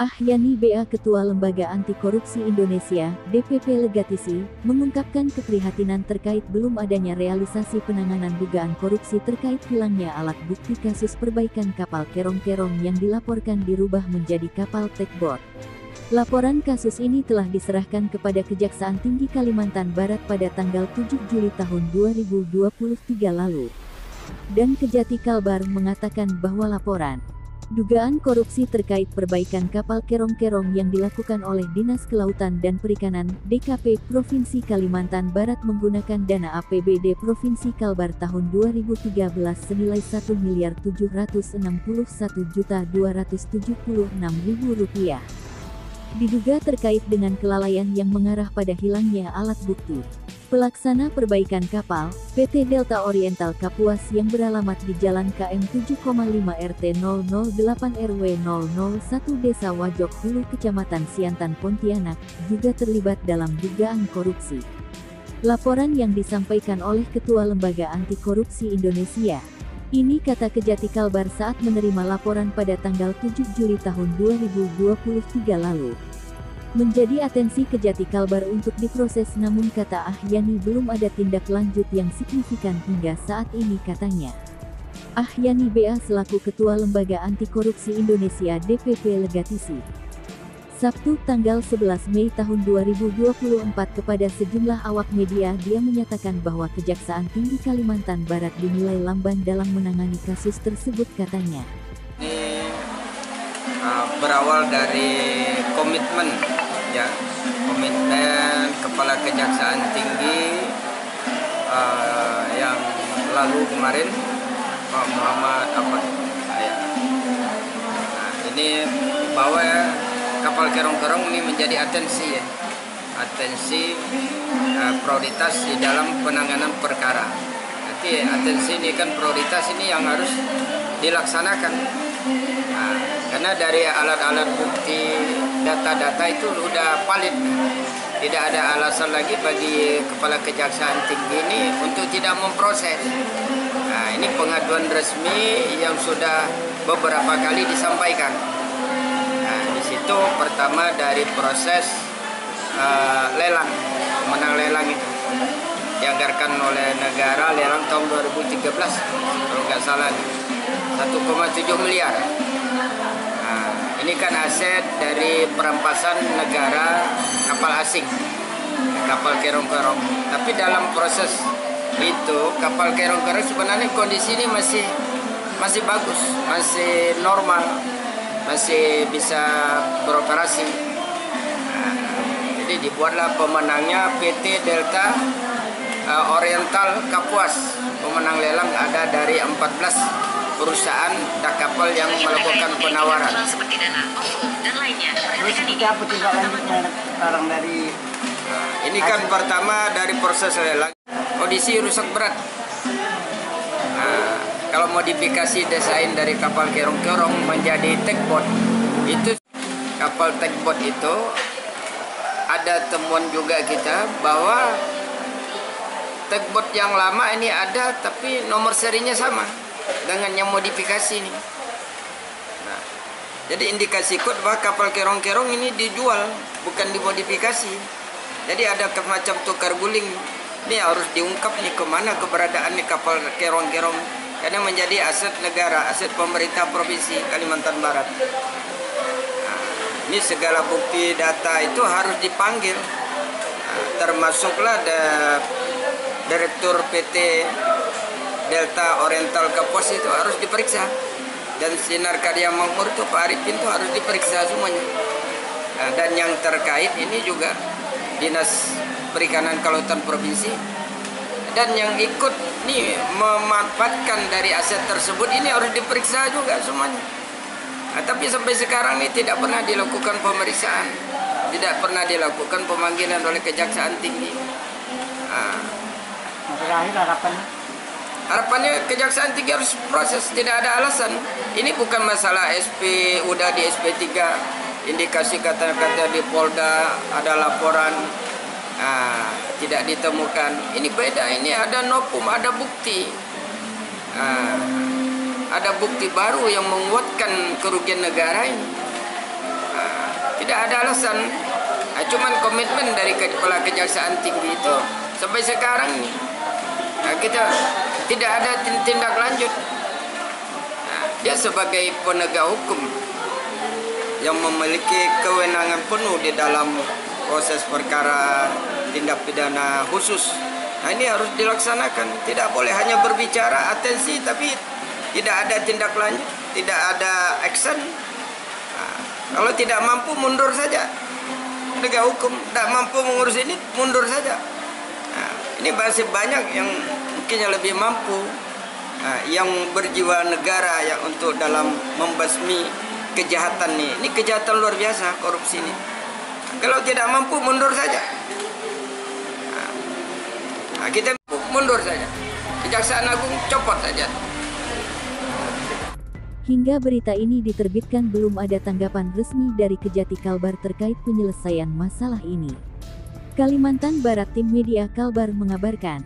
Ahyani BA Ketua Lembaga Anti Korupsi Indonesia, DPP Legatisi, mengungkapkan keprihatinan terkait belum adanya realisasi penanganan dugaan korupsi terkait hilangnya alat bukti kasus perbaikan kapal kerong-kerong yang dilaporkan dirubah menjadi kapal Techboat. Laporan kasus ini telah diserahkan kepada Kejaksaan Tinggi Kalimantan Barat pada tanggal 7 Juli tahun 2023 lalu. Dan Kejati Kalbar mengatakan bahwa laporan dugaan korupsi terkait perbaikan kapal kerong-kerong yang dilakukan oleh Dinas Kelautan dan Perikanan (DKP) Provinsi Kalimantan Barat menggunakan dana APBD Provinsi Kalbar tahun 2013 senilai Rp1.761.276.000 diduga terkait dengan kelalaian yang mengarah pada hilangnya alat bukti. Pelaksana perbaikan kapal, PT Delta Oriental Kapuas yang beralamat di Jalan KM 7,5 RT 008 RW 001 Desa Wajok Hulu Kecamatan Siantan Pontianak, juga terlibat dalam dugaan korupsi. Laporan yang disampaikan oleh Ketua Lembaga Anti Korupsi Indonesia. Ini kata Kejati Kalbar saat menerima laporan pada tanggal 7 Juli tahun 2023 lalu. Menjadi atensi Kejati Kalbar untuk diproses, namun kata Ahyani belum ada tindak lanjut yang signifikan hingga saat ini katanya. Ahyani BA selaku Ketua Lembaga Anti Korupsi Indonesia DPP Legatisi. Sabtu tanggal 11 Mei tahun 2024 kepada sejumlah awak media dia menyatakan bahwa Kejaksaan Tinggi Kalimantan Barat dinilai lamban dalam menangani kasus tersebut katanya. Ini berawal dari komitmen Kepala Kejaksaan Tinggi yang lalu kemarin, Pak Muhammad ini bahwa kapal kerong-kerong ini menjadi atensi prioritas di dalam penanganan perkara. Nanti atensi ini kan prioritas ini yang harus dilaksanakan. Karena dari alat-alat bukti, data-data itu sudah valid, tidak ada alasan lagi bagi Kepala Kejaksaan Tinggi ini untuk tidak memproses. Ini pengaduan resmi yang sudah beberapa kali disampaikan. Di situ pertama dari proses lelang, pemenang lelang itu dianggarkan oleh negara, lelang tahun 2013 kalau nggak salah 1,7 miliar. Ini kan aset dari perampasan negara kapal asing, kapal kerong-kerong. Tapi dalam proses itu kapal kerong-kerong sebenarnya kondisi ini masih bagus, masih normal, masih bisa beroperasi. Jadi dibuatlah pemenangnya PT Delta Oriental Kapuas. Pemenang lelang ada dari 14 perusahaan kapal yang melakukan penawaran. Seperti dana, OVO, dan lainnya. Terus seperti apa tindak lanjutnya sekarang dari ini kan pertama dari proses lelang kondisi rusak berat. Kalau modifikasi desain dari kapal kerong-kerong menjadi Techboat, itu kapal Techboat itu ada temuan juga kita bahwa Techboat yang lama ini ada tapi nomor serinya sama dengan yang modifikasi ini. Jadi indikasi kuat bahwa kapal kerong-kerong ini dijual, bukan dimodifikasi. Jadi ada macam tukar guling. Ini harus diungkap nih kemana keberadaan nih kapal kerong-kerong, karena menjadi aset negara, aset pemerintah Provinsi Kalimantan Barat. Ini segala bukti data itu harus dipanggil, termasuklah Direktur PT Delta Oriental Kapuas itu harus diperiksa, dan Sinar Karya Makmur itu Pak Arifin itu harus diperiksa semuanya. Dan yang terkait ini juga Dinas Perikanan Kelautan Provinsi, dan yang ikut nih memanfaatkan dari aset tersebut ini harus diperiksa juga semuanya. Tapi sampai sekarang ini tidak pernah dilakukan pemeriksaan, tidak pernah dilakukan pemanggilan oleh Kejaksaan Tinggi. terakhir Harapannya Kejaksaan Tinggi harus proses, tidak ada alasan. Ini bukan masalah SP, udah di SP3, indikasi kata-kata di Polda, ada laporan, tidak ditemukan. Ini beda, ini ada nopum, ada bukti. Ada bukti baru yang menguatkan kerugian negara ini. Tidak ada alasan. Cuman komitmen dari Kepala Kejaksaan Tinggi itu sampai sekarang kita tidak ada tindak lanjut. Dia sebagai penegak hukum yang memiliki kewenangan penuh di dalam proses perkara tindak pidana khusus. Ini harus dilaksanakan. Tidak boleh hanya berbicara atensi tapi tidak ada tindak lanjut, tidak ada action. Kalau tidak mampu mundur saja. Penegak hukum tidak mampu mengurus ini, mundur saja. Ini masih banyak yang mungkin yang lebih mampu, yang berjiwa negara yang untuk dalam membasmi kejahatan nih. Ini kejahatan luar biasa, korupsi ini. Kalau tidak mampu mundur saja. Kita mundur saja. Kejaksaan Agung copot saja. Hingga berita ini diterbitkan belum ada tanggapan resmi dari Kejati Kalbar terkait penyelesaian masalah ini. Kalimantan Barat, Tim Media Kalbar mengabarkan.